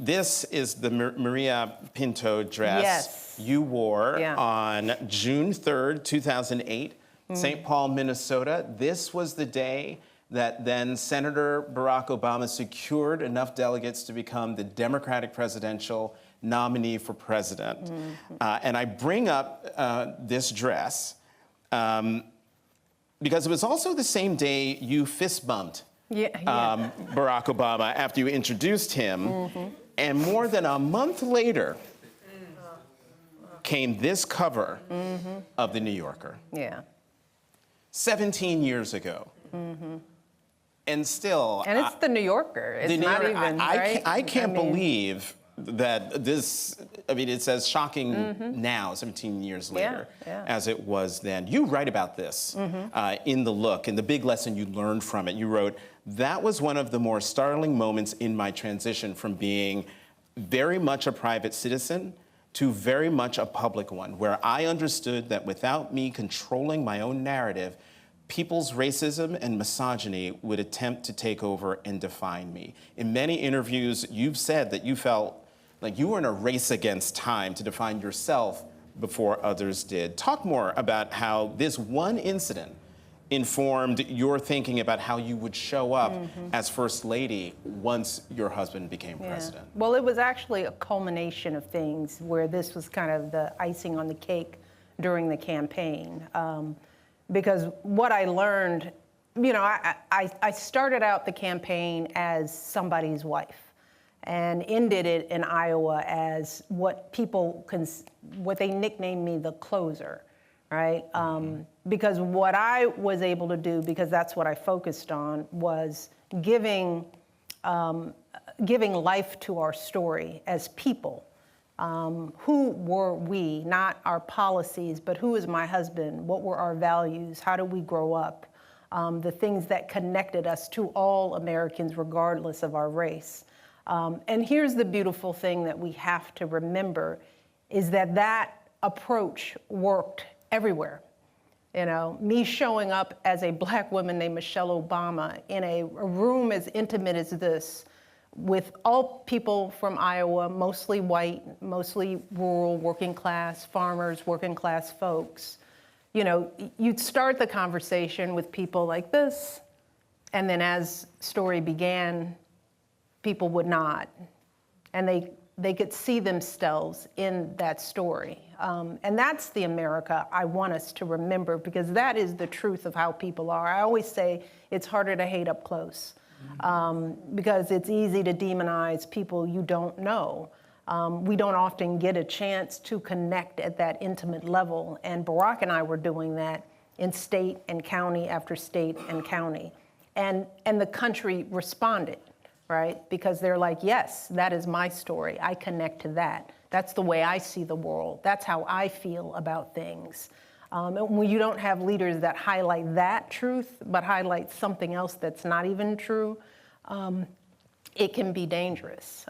This is the Maria Pinto dress you wore on June 3rd, 2008, St. Paul, Minnesota. This was the day that then Senator Barack Obama secured enough delegates to become the Democratic presidential nominee for president. And I bring up this dress because it was also the same day you fist bumped Barack Obama after you introduced him. And more than a month later came this cover of The New Yorker. 17 years ago. And still... And it's The New Yorker. It's not even, right? I can't believe that this, I mean, it says shocking now, 17 years later, as it was then. You write about this in The Look, and the big lesson you learned from it. You wrote, "That was one of the more startling moments in my transition from being very much a private citizen to very much a public one, where I understood that without me controlling my own narrative, people's racism and misogyny would attempt to take over and define me." In many interviews, you've said that you felt like you were in a race against time to define yourself before others did. Talk more about how this one incident informed your thinking about how you would show up as First Lady once your husband became president. Well, it was actually a culmination of things where this was kind of the icing on the cake during the campaign. Because what I learned, you know, I started out the campaign as somebody's wife and ended it in Iowa as what they nicknamed me, the closer, right? Because what I was able to do, because that's what I focused on, was giving life to our story as people. Who were we, not our policies, but who is my husband? What were our values? How did we grow up? The things that connected us to all Americans, regardless of our race. And here's the beautiful thing that we have to remember, is that that approach worked everywhere. You know, me showing up as a black woman named Michelle Obama in a room as intimate as this, with all people from Iowa, mostly white, mostly rural, working class, farmers, working class folks. You know, you'd start the conversation with people like this, and then as story began, people would not. And they could see themselves in that story. And that's the America I want us to remember, because that is the truth of how people are. I always say it's harder to hate up close. Because it's easy to demonize people you don't know. We don't often get a chance to connect at that intimate level, and Barack and I were doing that in state and county after state and county. And the country responded, right? Because they're like, yes, that is my story. I connect to that. That's the way I see the world. That's how I feel about things. And when you don't have leaders that highlight that truth, but highlight something else that's not even true, it can be dangerous.